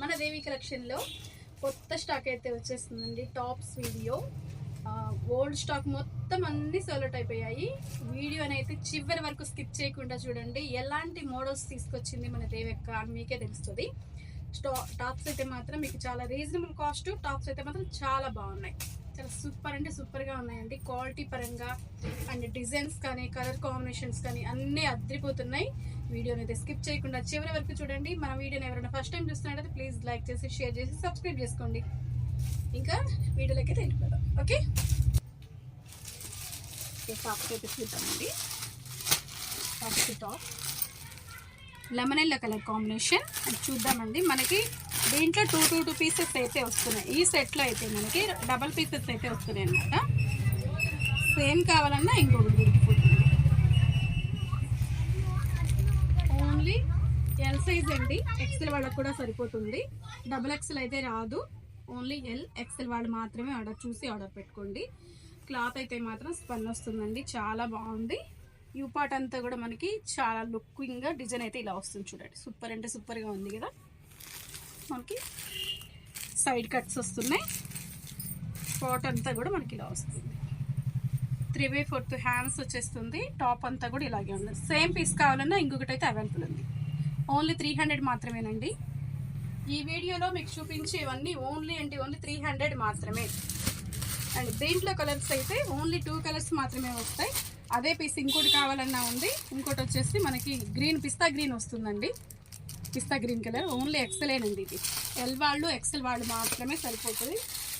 మన దేవి కలెక్షన్లో కొత్త స్టాక్ అయితే వచ్చేస్తుందండి. టాప్స్ వీడియో ఓల్డ్ స్టాక్ మొత్తం అన్ని సోల్డ్ అయిపోయాయి. వీడియోని అయితే చివరి వరకు స్కిప్ చేయకుండా చూడండి. ఎలాంటి మోడల్స్ తీసుకొచ్చింది మన దేవక్క అని మీకే తెలుస్తుంది. టాప్స్ అయితే మాత్రం మీకు చాలా రీజనబుల్ కాస్ట్. టాప్స్ అయితే మాత్రం చాలా బాగున్నాయి. చాలా సూపర్ అంటే సూపర్గా ఉన్నాయండి. క్వాలిటీ పరంగా అండ్ డిజైన్స్ కానీ కలర్ కాంబినేషన్స్ కానీ అన్నీ అద్దరిపోతున్నాయి. వీడియోని అయితే స్కిప్ చేయకుండా చివరి వరకు చూడండి. మన వీడియోని ఎవరైనా ఫస్ట్ టైం చూస్తున్నట్టయితే ప్లీజ్ లైక్ చేసి షేర్ చేసి సబ్స్క్రైబ్ చేసుకోండి. ఇంకా వీడియోలోకి అయితే వెళ్ళిపోదాం. ఓకే, టాప్స్ అయితే చూద్దామండి. First top lemon yellow colour combination అది చూద్దామండి. మనకి దీంట్లో టూ పీసెస్ అయితే వస్తున్నాయి. ఈ సెట్లో అయితే మనకి డబల్ పీసెస్ అయితే వస్తున్నాయి అన్నమాట. సేమ్ కావాలన్నా ఇంకొకటి దొరికిపోతుంది. ఓన్లీ ఎల్ సైజ్ అండి. ఎక్సెల్ వాళ్ళకి కూడా సరిపోతుంది. డబుల్ ఎక్సెల్ అయితే రాదు. ఓన్లీ ఎల్ ఎక్సెల్ వాళ్ళు మాత్రమే ఆర్డర్ పెట్టుకోండి. క్లాత్ అయితే మాత్రం స్పన్ వస్తుందండి. చాలా బాగుంది. యూ పార్ట్ అంతా కూడా మనకి చాలా లుకింగ్గా డిజైన్ అయితే ఇలా వస్తుంది. చూడండి, సూపర్ అంటే సూపర్గా ఉంది కదా. మనకి సైడ్ కట్స్ వస్తున్నాయి. పార్ట్ అంతా కూడా మనకి ఇలా వస్తుంది. 3/4 హ్యాండ్స్ వచ్చేస్తుంది. టాప్ అంతా కూడా ఇలాగే ఉంది. సేమ్ పీస్ కావాలన్నా ఇంకొకటి అయితే అవైలబుల్ ఉంది. ఓన్లీ 300 మాత్రమేనండి. ఈ వీడియోలో మీకు చూపించేవన్నీ ఓన్లీ 300 మాత్రమే. అండ్ దీంట్లో కలర్స్ అయితే ఓన్లీ 2 కలర్స్ మాత్రమే వస్తాయి. అదే పీస్ ఇంకోటి కావాలన్నా ఉంది. ఇంకోటి వచ్చేసి మనకి గ్రీన్ పిస్తా గ్రీన్ వస్తుందండి. పిస్తా గ్రీన్ కలర్ ఓన్లీ ఎక్సెలేనండి. ఇది ఎల్ వాళ్ళు ఎక్సెల్ వాళ్ళు మాత్రమే సరిపోతుంది.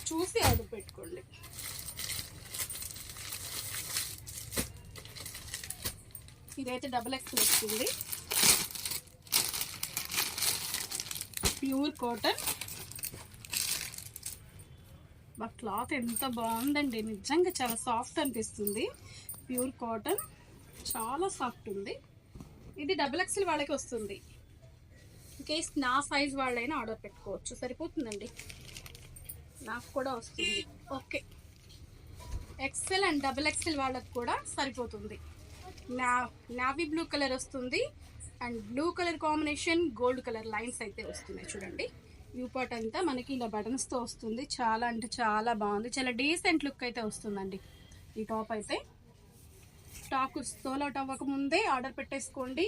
చూసి ఆర్డర్ పెట్టుకోండి. ఇదైతే డబుల్ ఎక్సెల్ వస్తుంది. Pure cotton. మా క్లాత్ ఎంత బాగుందండి, నిజంగా చాలా సాఫ్ట్ అనిపిస్తుంది. ప్యూర్ కాటన్ చాలా సాఫ్ట్ ఉంది. ఇది డబుల్ ఎక్సెల్ వాళ్ళకి వస్తుంది. ఇన్కేస్ నా సైజ్ వాళ్ళైనా ఆర్డర్ పెట్టుకోవచ్చు, సరిపోతుందండి. నాకు కూడా వస్తుంది. Okay, XL and double XL వాళ్ళకి కూడా సరిపోతుంది. నావీ బ్లూ కలర్ వస్తుంది. And blue colour combination gold colour lines అయితే వస్తున్నాయి. చూడండి, యూ పార్ట్ అంతా మనకి ఇలా బటన్స్తో వస్తుంది. చాలా అంటే చాలా బాగుంది. చాలా డీసెంట్ లుక్ అయితే వస్తుందండి ఈ టాప్ అయితే. స్టాక్ సోల్డ్ అవ్వకముందే ఆర్డర్ పెట్టేసుకోండి.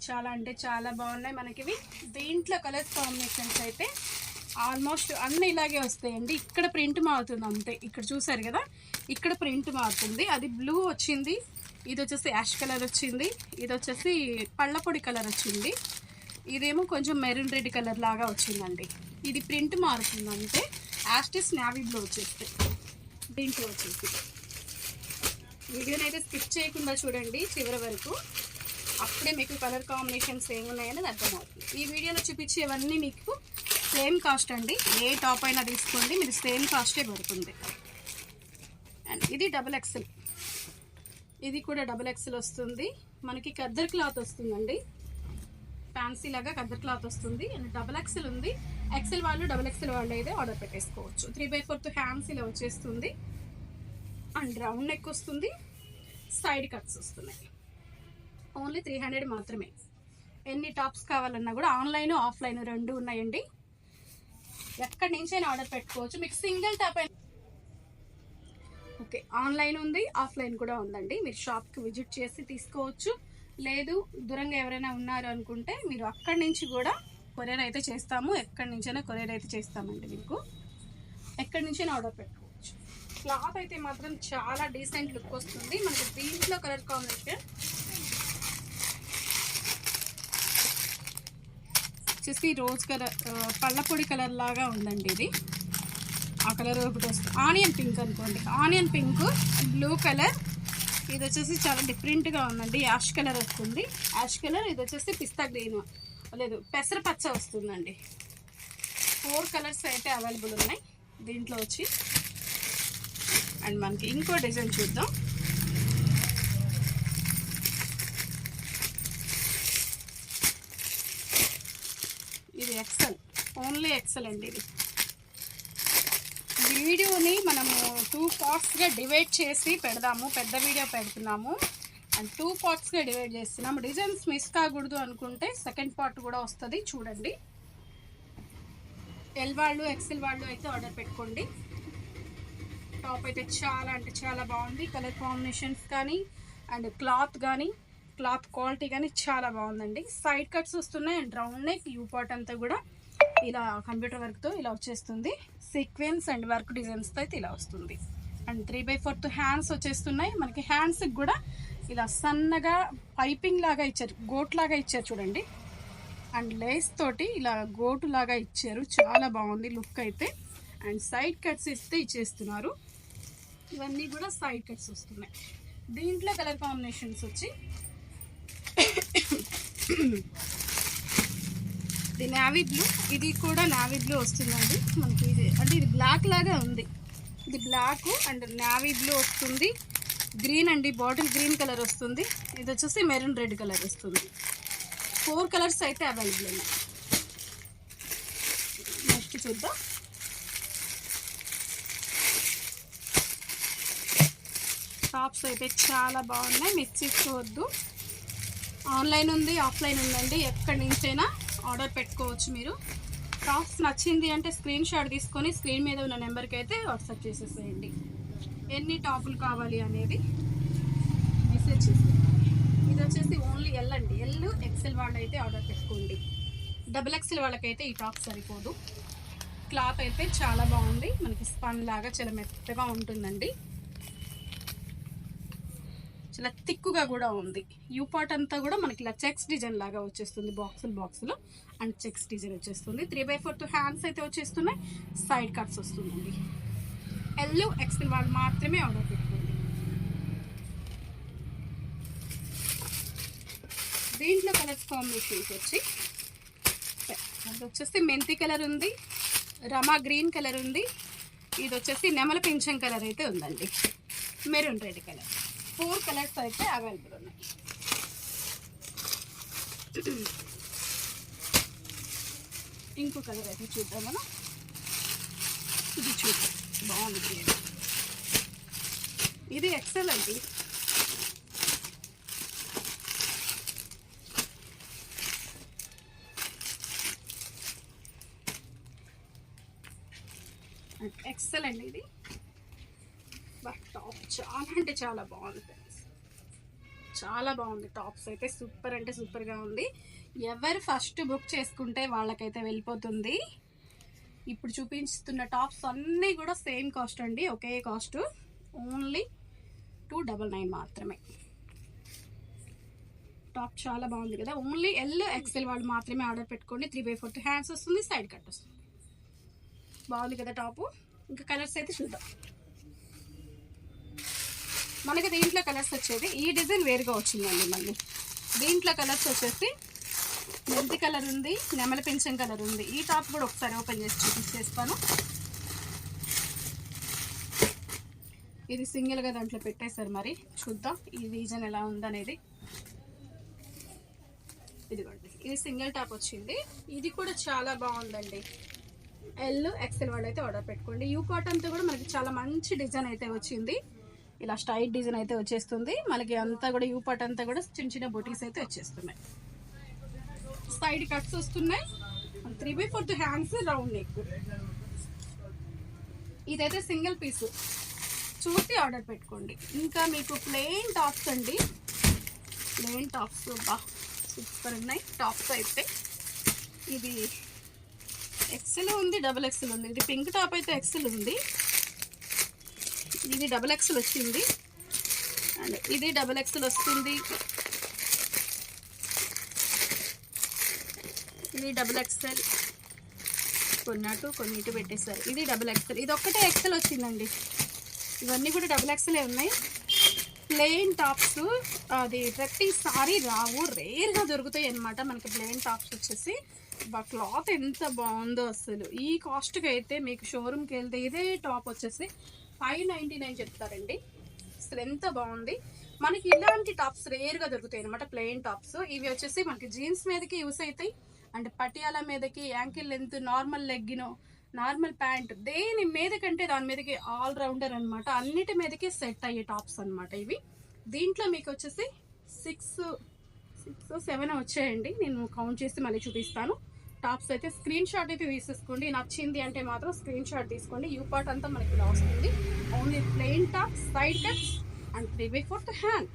చాలా అంటే చాలా బాగున్నాయి మనకివి. దీంట్లో కలర్స్ కాంబినేషన్స్ అయితే ఆల్మోస్ట్ అన్నీ ఇలాగే వస్తాయండి. ఇక్కడ ప్రింట్ మారుతుంది అంతే. ఇక్కడ చూసారు కదా, ఇక్కడ ప్రింట్ మారుతుంది. అది బ్లూ వచ్చింది, ఇది వచ్చేసి యాష్ కలర్ వచ్చింది, ఇది వచ్చేసి పళ్ళపొడి కలర్ వచ్చింది, ఇదేమో కొంచెం మెరూన్ రెడ్ కలర్ లాగా వచ్చిందండి. ఇది ప్రింట్ మారుతుంది అంతే. యాస్టిస్ నావీ బ్లూ వచ్చేస్తే దీంట్లో వచ్చేసి. వీడియోని అయితే స్కిప్ చేయకుండా చూడండి చివరి వరకు. అప్పుడే మీకు కలర్ కాంబినేషన్స్ ఏమున్నాయని అర్థమవుతుంది. ఈ వీడియోలో చూపించేవన్నీ మీకు సేమ్ కాస్ట్ అండి. ఏ టాప్ అయినా తీసుకోండి, మీరు సేమ్ కాస్టే పడుతుంది. అండ్ ఇది డబుల్ ఎక్సెల్. ఇది కూడా డబుల్ ఎక్సెల్ వస్తుంది. మనకి ఖద్దర్ క్లాత్ వస్తుందండి. ఫ్యాన్సీ లాగా ఖద్దర్ క్లాత్ వస్తుంది. అండ్ డబుల్ ఎక్సెల్ ఉంది. ఎక్సెల్ వాళ్ళు డబుల్ ఎక్సెల్ వాళ్ళు అయితే ఆర్డర్ పెట్టేసుకోవచ్చు. 3/4 హ్యాండ్స్ ఇలా వచ్చేస్తుంది. అండ్ రౌండ్ నెక్ వస్తుంది. సైడ్ కట్స్ వస్తున్నాయి. ఓన్లీ 300 మాత్రమే. ఎన్ని టాప్స్ కావాలన్నా కూడా ఆన్లైన్ ఆఫ్లైన్ రెండు ఉన్నాయండి. ఎక్కడి నుంచైనా ఆర్డర్ పెట్టుకోవచ్చు. మీకు సింగిల్ టాప్ అయినా ఓకే. ఆన్లైన్ ఉంది, ఆఫ్లైన్ కూడా ఉందండి. మీరు షాప్కి విజిట్ చేసి తీసుకోవచ్చు. లేదు దూరంగా ఎవరైనా ఉన్నారు అనుకుంటే మీరు అక్కడి నుంచి కూడా కొరియర్ అయితే చేస్తాము. ఎక్కడి నుంచైనా కొరియర్ అయితే చేస్తామండి. మీకు ఎక్కడి నుంచైనా ఆర్డర్ పెట్టుకోవచ్చు. క్లాత్ అయితే మాత్రం చాలా డీసెంట్ లుక్ వస్తుంది. మనకి దీంట్లో కలర్ కాంబినేషన్ వచ్చేసి రోజ్ కలర్ పళ్ళపొడి కలర్ లాగా ఉందండి. ఇది ఆ కలర్ ఒకటి వస్తుంది. ఆనియన్ పింక్ అనుకోండి. Onion pink, blue colour. ఇది వచ్చేసి చాలా డిఫరెంట్గా ఉందండి. యాష్ కలర్ వస్తుంది. Ash colour. ఇది వచ్చేసి పిస్తా గ్రీన్ లేదు పెసర పచ్చ వస్తుందండి. 4 కలర్స్ అయితే అవైలబుల్ ఉన్నాయి దీంట్లో వచ్చి. అండ్ మనకి ఇంకో డిజైన్ చూద్దాం. ఇది ఎక్సెల్, ఓన్లీ ఎక్సెల్ అండి. ఇది వీడియోని మనము 2 పార్ట్స్గా డివైడ్ చేసి పెడదాము. పెద్ద వీడియో పెడుతున్నాము అండ్ 2 పార్ట్స్గా డివైడ్ చేస్తున్నాము. డిజైన్స్ మిస్ కాకూడదు అనుకుంటే సెకండ్ పార్ట్ కూడా వస్తుంది చూడండి. ఎల్ వాళ్ళు ఎక్సెల్ వాళ్ళు అయితే ఆర్డర్ పెట్టుకోండి. టాప్ అయితే చాలా అంటే చాలా బాగుంది. కలర్ కాంబినేషన్స్ కానీ అండ్ క్లాత్ కానీ, క్లాత్ క్వాలిటీ కానీ చాలా బాగుందండి. సైడ్ కట్స్ వస్తున్నాయి and round neck, you part అంతా కూడా ఇలా కంప్యూటర్ వర్క్తో ఇలా వచ్చేస్తుంది. సీక్వెన్స్ అండ్ వర్క్ డిజైన్స్తో అయితే ఇలా వస్తుంది. అండ్ 3/4 హ్యాండ్స్ వచ్చేస్తున్నాయి మనకి. హ్యాండ్స్కి కూడా ఇలా సన్నగా పైపింగ్ లాగా ఇచ్చారు, గోట్ లాగా ఇచ్చారు చూడండి. అండ్ లేస్ తోటి ఇలా గోటు లాగా ఇచ్చారు, చాలా బాగుంది లుక్ అయితే. అండ్ సైడ్ కట్స్ ఇస్తే ఇచ్చేస్తున్నారు. ఇవన్నీ కూడా సైడ్ కట్స్ వస్తున్నాయి. దీంట్లో కలర్ కాంబినేషన్స్ వచ్చి ఇది నావీ బ్లూ, ఇది కూడా నావీ బ్లూ వస్తుందండి మనకి. ఇది అంటే ఇది బ్లాక్ లాగా ఉంది, ఇది బ్లాక్ అండ్ నావీ బ్లూ వస్తుంది. గ్రీన్ అండి, బాటిల్ గ్రీన్ కలర్ వస్తుంది. ఇది వచ్చేసి మెరూన్ రెడ్ కలర్ వస్తుంది. 4 కలర్స్ అయితే అవైలబుల్ ఉన్నాయి. నెక్స్ట్ చూద్దాం. టాప్స్ అయితే చాలా బాగున్నాయి, మిస్ చేసుకోవద్దు. ఆన్లైన్ ఉంది, ఆఫ్లైన్ ఉందండి. ఎక్కడి నుంచైనా ఆర్డర్ పెట్టుకోవచ్చు మీరు. టాప్స్ నచ్చింది అంటే స్క్రీన్ షాట్ తీసుకొని స్క్రీన్ మీద ఉన్న నెంబర్కి అయితే వాట్సాప్ చేసేసేయండి. ఎన్ని టాపులు కావాలి అనేది మెసేజ్ చేసేయండి. ఇది వచ్చేసి ఓన్లీ ఎల్ అండి. ఎల్ ఎక్సెల్ వాళ్ళు అయితే ఆర్డర్ పెట్టుకోండి. XXL వాళ్ళకైతే ఈ టాప్ సరిపోదు. క్లాత్ అయితే చాలా బాగుంది మనకి, స్పన్ లాగా చాలా మెత్తగా ఉంటుందండి, చాలా థిక్గా కూడా ఉంది. యూ పార్ట్ అంతా కూడా మనకి ఇలా చెక్స్ డిజైన్ లాగా వచ్చేస్తుంది, బాక్సులు అండ్ చెక్స్ డిజైన్ వచ్చేస్తుంది. 3/4 హ్యాండ్స్ అయితే వచ్చేస్తున్నాయి, సైడ్ కట్స్ వస్తుందండి. ఎల్ ఎక్సెల్ వాళ్ళు మాత్రమే ఆర్డర్ పెట్టుకోండి. దీంట్లో కలర్స్ కాంబినేషన్స్ వచ్చి అది వచ్చేసి మెంతి కలర్ ఉంది, రమా గ్రీన్ కలర్ ఉంది, ఇది వచ్చేసి నెమల పింఛం కలర్ అయితే ఉందండి, మెరూన్ రెడ్ కలర్. 4 కలర్స్ అయితే అవైలబుల్ ఉన్నాయి. ఇంకో కలర్ అయితే చూద్దాం మనం. ఇది చూద్దాం, బాగుంది. ఇది ఎక్సెల్ అండి. ఎక్సెల్ అండి ఇది. టాప్ చాలా అంటే చాలా బాగుంది ఫ్రెండ్స్, చాలా బాగుంది. టాప్స్ అయితే సూపర్ అంటే సూపర్గా ఉంది. ఎవరు ఫస్ట్ బుక్ చేసుకుంటే వాళ్ళకైతే వెళ్ళిపోతుంది. ఇప్పుడు చూపిస్తున్న టాప్స్ అన్నీ కూడా సేమ్ కాస్ట్ అండి, ఒకే కాస్ట్, ఓన్లీ 299 మాత్రమే. టాప్ చాలా బాగుంది కదా. ఓన్లీ ఎల్ ఎక్సెల్ వాళ్ళు మాత్రమే ఆర్డర్ పెట్టుకోండి. 3/4 హ్యాండ్స్ వస్తుంది, సైడ్ కట్ వస్తుంది. బాగుంది కదా టాపు. ఇంకా కలర్స్ అయితే చూద్దాం. మనకి దీంట్లో కలర్స్ వచ్చేది ఈ డిజైన్ వేరుగా వచ్చిందండి. మళ్ళీ దీంట్లో కలర్స్ వచ్చేసి మెంతి కలర్ ఉంది, నెమల పింఛం కలర్ ఉంది. ఈ టాప్ కూడా ఒకసారి ఓపెన్ చేసి చూపించేస్తాను. ఇది సింగిల్గా దాంట్లో పెట్టేశారు, మరి చూద్దాం ఈ డిజైన్ ఎలా ఉందనేది. ఇదిగోండి, ఇది సింగిల్ టాప్ వచ్చింది. ఇది కూడా చాలా బాగుందండి. ఎల్ ఎక్సెల్ వాళ్ళు అయితే ఆర్డర్ పెట్టుకోండి. యూ పార్ట్ అంతా కూడా మనకి చాలా మంచి డిజైన్ అయితే వచ్చింది, ఇలా స్ట్రైట్ డిజైన్ అయితే వచ్చేస్తుంది మనకి. అంతా కూడా యూ పార్ట్ అంతా కూడా చిన్న చిన్న బొటీస్ అయితే వచ్చేస్తున్నాయి, సైడ్ కట్స్ వస్తున్నాయి. 3/4 హ్యాండ్స్, రౌండ్ నెక్. ఇదైతే సింగిల్ పీస్, చూసి ఆర్డర్ పెట్టుకోండి. ఇంకా మీకు ప్లెయిన్ టాప్స్ అండి, ప్లెయిన్ టాప్స్ బా సూపర్ ఉన్నాయి టాప్స్ అయితే. ఇది ఎక్సెల్ ఉంది, XXL ఉంది. ఇది పింక్ టాప్ అయితే ఎక్సెల్ ఉంది, ఇది XXL వచ్చింది అండ్ ఇది XXL వస్తుంది. ఇది XXL, కొన్నట్టు కొన్ని ఇటు పెట్టేశారు. ఇది XXL, ఇది ఒక్కటే ఎక్సెల్ వచ్చిందండి. ఇవన్నీ కూడా XXL ఉన్నాయి. ప్లెయిన్ టాప్స్ అది ప్రతిసారి రావు, రేర్గా దొరుకుతాయి అన్నమాట మనకి ప్లెయిన్ టాప్స్ వచ్చేసి. క్లాత్ ఎంత బాగుందో అసలు. ఈ కాస్ట్కి అయితే మీకు షోరూమ్కి వెళ్తే ఇదే టాప్ వచ్చేసి 599 చెప్తారండి. అసలు ఎంత బాగుంది. మనకి ఇలాంటి టాప్స్ రేర్గా దొరుకుతాయి అనమాట, ప్లెయిన్ టాప్స్. ఇవి వచ్చేసి మనకి జీన్స్ మీదకి యూస్ అవుతాయి అండ్ పటియాలా మీదకి, ankle length, normal legging, normal pant, దేని మీదకంటే దాని మీదకి ఆల్ రౌండర్ అనమాట. అన్నిటి మీదకి సెట్ అయ్యే టాప్స్ అనమాట ఇవి. దీంట్లో మీకు వచ్చేసి 6, 7 వచ్చాయండి. నేను కౌంట్ చేసి మళ్ళీ చూపిస్తాను. టాప్స్ అయితే స్క్రీన్ షాట్ అయితే తీసేసుకోండి. నచ్చింది అంటే మాత్రం స్క్రీన్ షాట్ తీసుకోండి. యూ పార్ట్ అంతా మనకి ఇలా వస్తుంది. Only plain top, side cuts and 3/4 hand.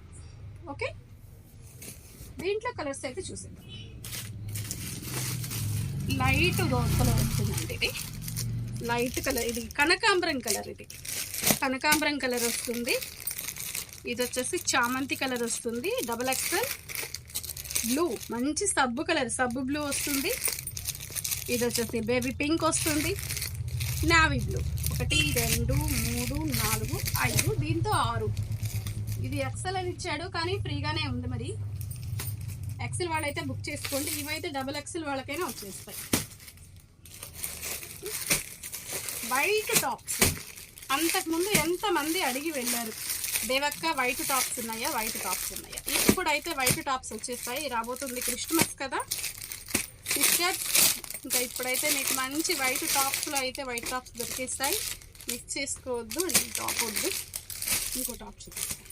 Okay, దీంట్లో కలర్స్ అయితే చూసేద్దాం. లైట్ రోజ్ కలర్ వస్తుందండి. ఇది లైట్ కలర్, ఇది కనకాంబరం కలర్. ఇది కనకాంబరం కలర్ వస్తుంది. ఇది వచ్చేసి చామంతి కలర్ వస్తుంది. XXL బ్లూ, మంచి సబ్బు కలర్, సబ్బు బ్లూ వస్తుంది. ఇది వచ్చేసి బేబీ పింక్ వస్తుంది. నావీ బ్లూ 1 2 3 4 5, దీంతో 6. ఇది XL అని ఇచ్చాడు కానీ ఫ్రీగానే ఉంది. మరి XL వాళ్ళైతే బుక్ చేసుకోండి. ఇవైతే XXL వాళ్ళకైనా వచ్చేస్తాయి. వైట్ టాప్స్ అంతకుముందు ఎంతమంది అడిగి వెళ్ళారు, దేవక్క వైట్ టాప్స్ ఉన్నాయా, వైట్ టాప్స్ ఉన్నాయా. ఇప్పుడైతే వైట్ టాప్స్ వచ్చేస్తాయి. రాబోతుంది క్రిస్మస్ కదా సిస్టర్స్, ఇంకా ఇప్పుడైతే మీకు మంచి వైట్ టాప్స్లో అయితే వైట్ టాప్స్ దొరికేస్తాయి. మిక్స్ చేసుకోవద్దు. ఈ టాప్ వద్దు, ఇంకో టాప్ చూపిస్తాయి.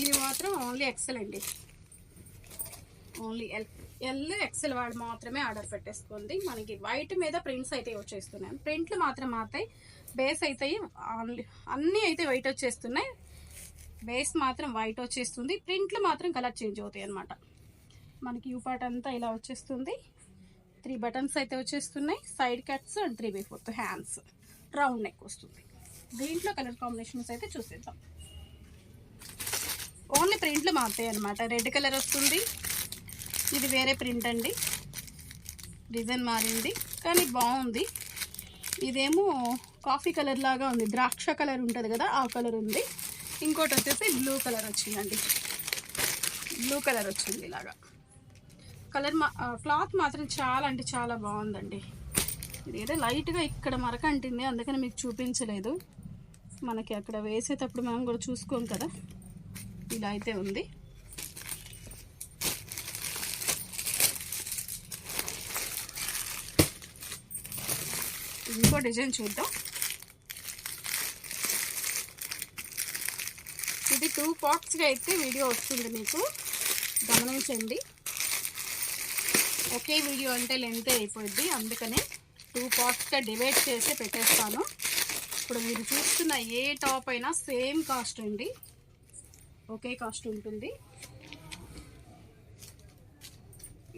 ఇది మాత్రం ఓన్లీ XL అండి. ఓన్లీ ఎల్ XL వాళ్ళు మాత్రమే ఆర్డర్ పెట్టేసుకోండి. మనకి వైట్ మీద ప్రింట్స్ అయితే వచ్చేస్తున్నాయి. ప్రింట్లు మాత్రం మారుతాయి, బేస్ అయితే అన్నీ అయితే వైట్ వచ్చేస్తున్నాయి. బేస్ మాత్రం వైట్ వచ్చేస్తుంది, ప్రింట్లు మాత్రం కలర్ చేంజ్ అవుతాయి అన్నమాట. మనకి యూ పార్ట్ అంతా ఇలా వచ్చేస్తుంది. 3 బటన్స్ అయితే వచ్చేస్తున్నాయి. Side cuts and 3/4 hands, round neck వస్తుంది. దీంట్లో కలర్ కాంబినేషన్స్ అయితే చూసేద్దాం. ఓన్లీ ప్రింట్లు మారుతాయి అన్నమాట. రెడ్ కలర్ వస్తుంది. ఇది వేరే ప్రింట్ అండి, డిజైన్ మారింది కానీ బాగుంది. ఇదేమో కాఫీ కలర్ లాగా ఉంది, ద్రాక్ష కలర్ ఉంటుంది కదా ఆ కలర్ ఉంది. ఇంకోటి వచ్చేసి బ్లూ కలర్ వచ్చిందండి. బ్లూ కలర్ వచ్చింది ఇలాగా. కలర్ క్లాత్ మాత్రం చాలా అంటే చాలా బాగుందండి. ఇదేదో లైట్గా ఇక్కడ మరక అంటుంది, అందుకని మీకు చూపించలేదు. మనకి అక్కడ వేసేటప్పుడు మనం కూడా చూసుకోం కదా, ఇలా అయితే ఉంది. ఇంకో డిజైన్ చూద్దాం. ఇది 2 పార్ట్స్గా అయితే వీడియో వస్తుంది, మీకు గమనించండి. ఒకే వీడియో అంటే లెంత్ అయిపోద్ది, అందుకనే 2 పార్ట్స్గా డివైడ్ చేసి పెట్టేస్తాను. ఇప్పుడు మీరు చూస్తున్న ఏ టాప్ అయినా సేమ్ కాస్ట్ అండి, ఒకే కాస్ట్ ఉంటుంది.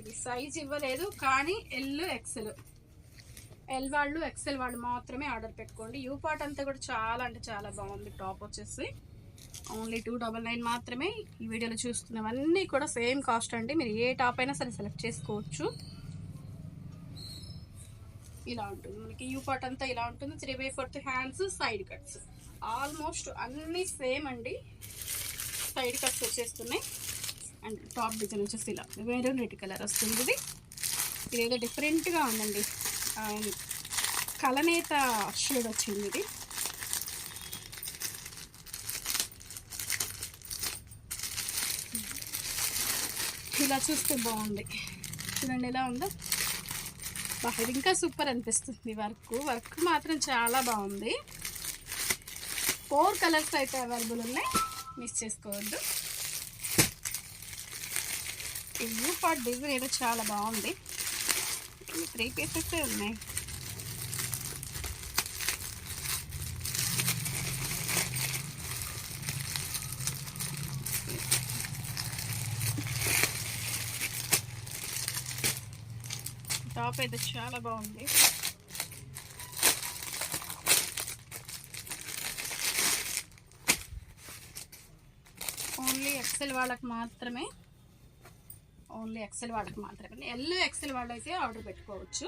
ఇది సైజ్ ఇవ్వలేదు కానీ ఎల్ వాళ్ళు XL వాళ్ళు మాత్రమే ఆర్డర్ పెట్టుకోండి. యూ పార్ట్ అంతా కూడా చాలా అంటే చాలా బాగుంది. టాప్ వచ్చేసి ఓన్లీ 299 మాత్రమే. ఈ వీడియోలో చూస్తున్నవన్నీ కూడా సేమ్ కాస్ట్ అండి. మీరు ఏ టాప్ అయినా సరే సెలెక్ట్ చేసుకోవచ్చు. ఇలా ఉంటుంది మనకి యూ పార్ట్ అంతా ఇలా ఉంటుంది. 3/4 హ్యాండ్స్, సైడ్ కట్స్ ఆల్మోస్ట్ అన్నీ సేమ్ అండి. సైడ్ కట్స్ వచ్చేస్తున్నాయి. అండ్ టాప్ డిజైన్ వచ్చేసి ఇలా మెరూన్ రెడ్ కలర్ వస్తుంది. ఇదేదో డిఫరెంట్గా ఉందండి, కలనేత షేడ్ వచ్చింది. ఇది ఇలా చూస్తే బాగుంది, చూడండి ఎలా ఉందో. ఇది ఇంకా సూపర్ అనిపిస్తుంది. వర్క్ మాత్రం చాలా బాగుంది. 4 కలర్స్ అయితే అవైలబుల్ ఉన్నాయి, మిస్ చేసుకోవద్దు. ఈ యూ పార్ట్ డిజైన్ ఏదో చాలా బాగుంది. 3 పీసెస్ ఉన్నాయి. టాప్ అయితే చాలా బాగుంది. ఓన్లీ XL వాళ్ళకి మాత్రమే, ఎల్ XL వాళ్ళు అయితే ఆర్డర్ పెట్టుకోవచ్చు.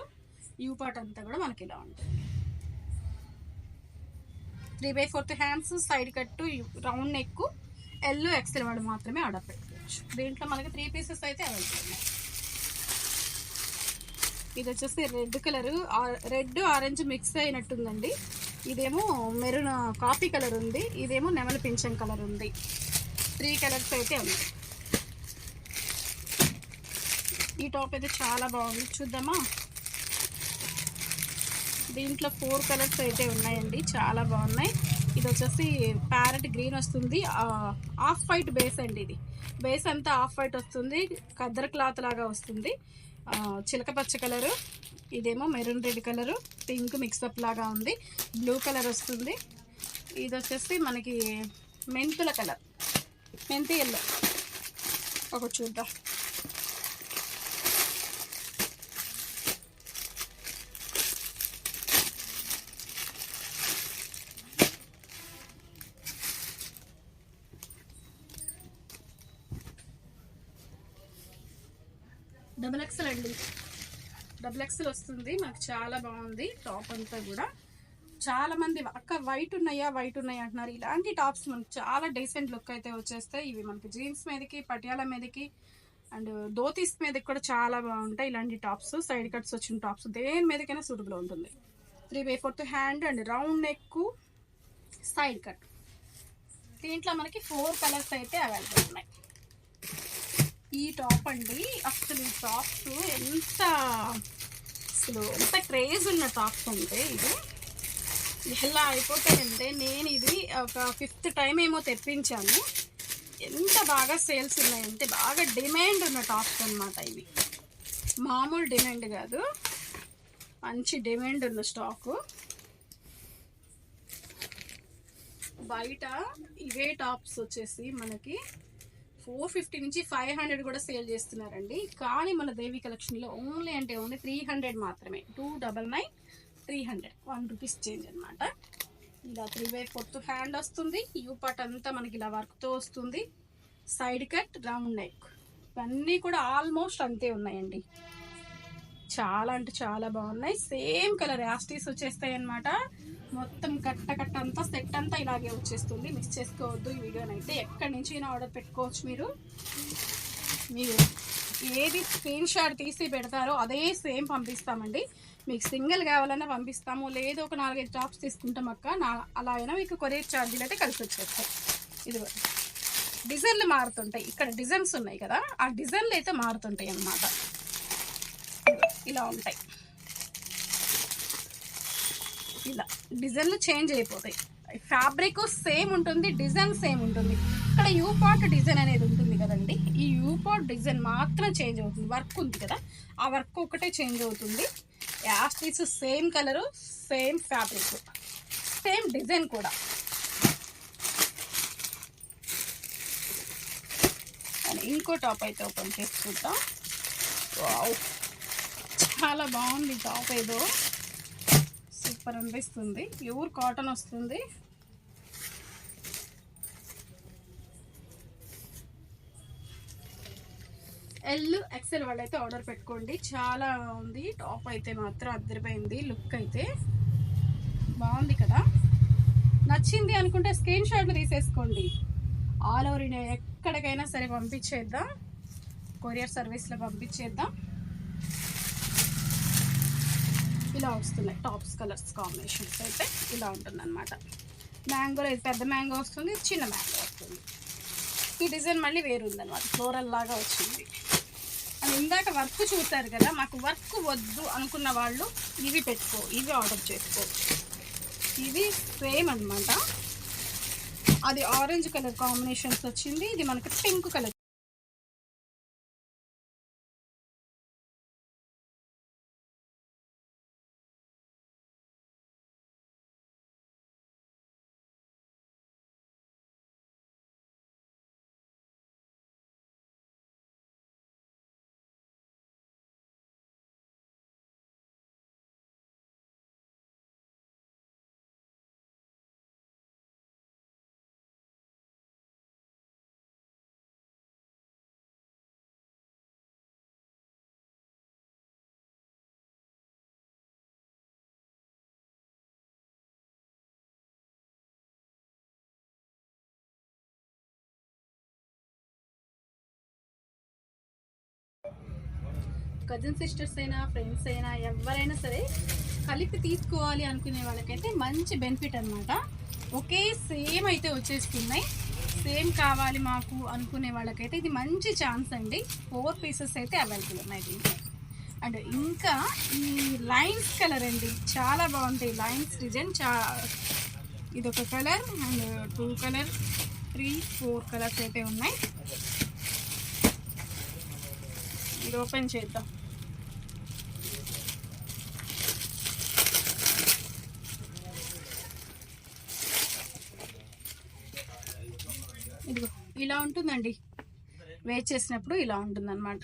యూ పార్ట్ అంతా కూడా మనకి ఇలా ఉంటుంది. 3/4 హ్యాండ్స్, సైడ్ కట్టు, రౌండ్ నెక్. ఎల్ XL వాళ్ళు మాత్రమే ఆర్డర్ పెట్టుకోవచ్చు. దీంట్లో మనకి 3 పీసెస్ అయితే అవైలబుల్ ఉన్నాయి. ఇది వచ్చేసి red colour, red orange mix అయినట్టుందండి. ఇదేమో మెరూన్ కాఫీ కలర్ ఉంది, ఇదేమో నెమలి పింఛన్ కలర్ ఉంది. 3 కలర్స్ అయితే ఉంది. ఈ టాప్ అయితే చాలా బాగుంది, చూద్దామా. దీంట్లో 4 కలర్స్ అయితే ఉన్నాయండి, చాలా బాగున్నాయి. ఇది వచ్చేసి ప్యారెట్ గ్రీన్ వస్తుంది, ఆఫ్ వైట్ బేస్ అండి. ఇది బేస్ అంతా ఆఫ్ వైట్ వస్తుంది, ఖద్దర్ క్లాత్ లాగా వస్తుంది. చిలక పచ్చ కలరు, ఇదేమో maroon red colour, pink mixup లాగా ఉంది, బ్లూ కలర్ వస్తుంది. ఇది వచ్చేసి మనకి మెంతుల కలర్, మెంతి ఎల్లో. ఒకటి చూద్దాం. డబుల్ ఎక్సెల్ అండి, డబుల్ ఎక్సెల్ వస్తుంది మనకు. చాలా బాగుంది టాప్ అంతా కూడా. చాలా మంది అక్క వైట్ ఉన్నాయా అంటున్నారు. ఇలాంటి టాప్స్ మనకు చాలా డీసెంట్ లుక్ అయితే వచ్చేస్తాయి. ఇవి మనకి జీన్స్ మీదకి, పటియాల మీదకి అండ్ ధోతీస్ మీదకి కూడా చాలా బాగుంటాయి ఇలాంటి టాప్స్. సైడ్ కట్స్ వచ్చిన టాప్స్ దేని మీదకైనా సూటబుల్ ఉంటుంది. 3/4 hand and round neck, side cut. దీంట్లో మనకి 4 కలర్స్ అయితే అవైలబుల్ ఉన్నాయి. ఈ టాప్ అండి, అసలు ఈ టాప్స్ ఎంత క్రేజ్ ఉన్న టాప్స్ అంటే ఇది ఎలా అయిపోతాయంటే, నేను ఇది ఒక 5th టైం ఏమో తెప్పించాను. ఎంత బాగా సేల్స్ ఉన్నాయంటే, బాగా డిమాండ్ ఉన్న టాప్స్ అనమాట ఇవి. మామూలు డిమాండ్ కాదు, మంచి డిమాండ్ ఉన్న స్టాకు. బయట ఇవే టాప్స్ వచ్చేసి మనకి 450 నుంచి 500 కూడా సేల్ చేస్తున్నారండి. కానీ మన దేవి కలెక్షన్లో ఓన్లీ 300 మాత్రమే. 299 300, 1 రూపీస్ చేంజ్ అనమాట. ఇలా 3/4 హ్యాండ్ వస్తుంది. యూ పార్ట్ అంతా మనకి ఇలా వర్క్తో వస్తుంది. సైడ్ కట్, రౌండ్ నెక్, ఇవన్నీ కూడా ఆల్మోస్ట్ అంతే ఉన్నాయండి. చాలా అంటే చాలా బాగున్నాయి. సేమ్ కలర్ యాస్టీస్ వచ్చేస్తాయి అనమాట. మొత్తం కట్ట అంతా సెట్ అంతా ఇలాగే వచ్చేస్తుంది. మిస్ చేసుకోవద్దు ఈ వీడియోనైతే. ఎక్కడి నుంచి అయినా ఆర్డర్ పెట్టుకోవచ్చు మీరు. ఏది స్క్రీన్ షాట్ తీసి పెడతారో అదే సేమ్ పంపిస్తామండి. మీకు సింగిల్ కావాలన్నా పంపిస్తాము, లేదు ఒక 4-5 టాప్స్ తీసుకుంటాం అక్క అలా అయినా మీకు కొరియర్ ఛార్జీలు అయితే కలిసి వచ్చేస్తాయి. ఇది డిజైన్లు మారుతుంటాయి, ఇక్కడ డిజైన్స్ ఉన్నాయి కదా, ఆ డిజైన్లు అయితే మారుతుంటాయి అన్నమాట. ఇలా ఉంటాయి, ఇలా డిజైన్లు చేంజ్ అయిపోతాయి. ఫ్యాబ్రిక్ సేమ్ ఉంటుంది, డిజైన్ సేమ్ ఉంటుంది. ఇక్కడ యూ పార్ట్ డిజైన్ అనేది ఉంటుంది కదండి, ఈ యూ పార్ట్ డిజైన్ మాత్రం చేంజ్ అవుతుంది. వర్క్ ఉంది కదా, ఆ వర్క్ ఒకటే చేంజ్ అవుతుంది. As it is same colour, same fabric, same design కూడా. ఇంకో టాప్ అయితే ఓపెన్ చేసి చూద్దాం. వావ్, చాలా బాగుంది టాప్. ఏదో సూపర్ అనిపిస్తుంది. ప్యూర్ కాటన్ వస్తుంది. XL వాళ్ళైతే ఆర్డర్ పెట్టుకోండి. చాలా ఉంది టాప్ అయితే మాత్రం అద్దరిపోయింది. లుక్ అయితే బాగుంది కదా. నచ్చింది అనుకుంటే స్క్రీన్ షాట్లు తీసేసుకోండి. ఆల్ ఓవర్ ఇండియా ఎక్కడికైనా సరే పంపించేద్దాం, కొరియర్ సర్వీస్లో పంపించేద్దాం. ఇలా వస్తున్నాయి టాప్స్ కలర్స్ కాంబినేషన్స్ అయితే ఇలా ఉంటుంది అనమాట. మ్యాంగోలో ఇది పెద్ద మ్యాంగో వస్తుంది, చిన్న మ్యాంగో వస్తుంది. ఈ డిజైన్ మళ్ళీ వేరు ఉందన్నమాట, ఫ్లోరల్ లాగా వచ్చింది. అని ఇందాక వర్క్ చూసారు కదా, మాకు వర్క్ వద్దు అనుకున్న వాళ్ళు ఇవి ఇవి ఆర్డర్ చేసుకోవచ్చు. ఇది సేమ్ అనమాట. అది ఆరెంజ్ కలర్ కాంబినేషన్స్ వచ్చింది, ఇది మనకి పింక్ కలర్. కజిన్ సిస్టర్స్ అయినా ఫ్రెండ్స్ అయినా ఎవరైనా సరే కలిపి తీసుకోవాలి అనుకునే వాళ్ళకైతే మంచి బెనిఫిట్ అనమాట. ఒకే సేమ్ అయితే వచ్చేస్తున్నాయి. సేమ్ కావాలి మాకు అనుకునే వాళ్ళకైతే ఇది మంచి ఛాన్స్ అండి. 4 పీసెస్ అయితే అవైలబుల్ ఉన్నాయి దీంట్లో. అండ్ ఇంకా ఈ లైన్స్ కలర్ అండి, చాలా బాగుంటాయి లైన్స్ డిజైన్. ఇదొక కలర్ అండ్ 2 కలర్ 3 4 కలర్స్ అయితే ఉన్నాయి. ఇది ఓపెన్ చేద్దాం. ఇదిగో ఇలా ఉంటుందండి, వేస్ట్ చేసినప్పుడు ఇలా ఉంటుంది అన్నమాట.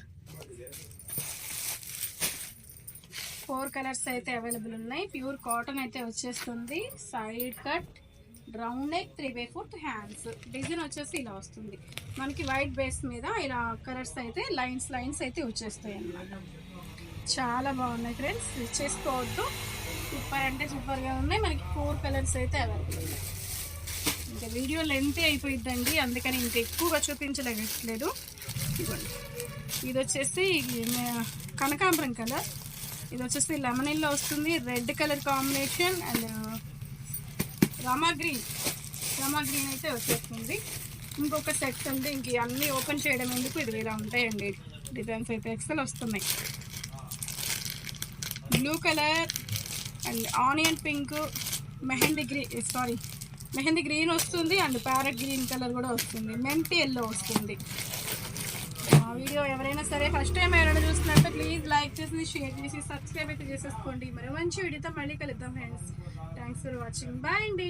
4 కలర్స్ అయితే అవైలబుల్ ఉన్నాయి. ప్యూర్ కాటన్ అయితే వచ్చేస్తుంది. Side cut, round neck, 3/4 hands. Design వచ్చేసి ఇలా వస్తుంది మనకి. వైట్ బేస్ మీద ఇలా కలర్స్ అయితే లైన్స్ అయితే వచ్చేస్తాయి అన్నమాట. చాలా బాగున్నాయి ఫ్రెండ్స్, చేసుకోవద్దు. సూపర్ అంటే సూపర్గా ఉన్నాయి. మనకి 4 కలర్స్ అయితే అవైలబుల్ ఉన్నాయి. ఇంకా వీడియో లెంత్ అయిపోయిద్దండి, అందుకని ఇంకా ఎక్కువగా చూపించలేదు. ఇది వచ్చేసి కనకాంబరం కలర్, ఇది వచ్చేసి లెమన్ ఎల్లో వస్తుంది, red colour combination and Rama green అయితే వచ్చేస్తుంది. ఇంకొక సెట్ ఉంది. ఇంక అన్నీ ఓపెన్ చేయడం ఎందుకు, ఇది ఇలా ఉంటాయండి డిజైన్స్ అయితే ఎక్సెల్ వస్తున్నాయి. Blue colour and onion pink, mehndi green వస్తుంది అండ్ ప్యారెట్ గ్రీన్ కలర్ కూడా వస్తుంది, మెంతి ఎల్లో వస్తుంది. వీడియో ఎవరైనా సరే ఫస్ట్ టైం ఎవరైనా చూస్తున్నట్టు ప్లీజ్ లైక్ చేసి, షేర్ చేసి, సబ్స్క్రైబ్ అయితే చేసేసుకోండి. మరి మంచి వీడియోతో మళ్ళీ కలుద్దాం friends. Thanks for watching. Bye అండి.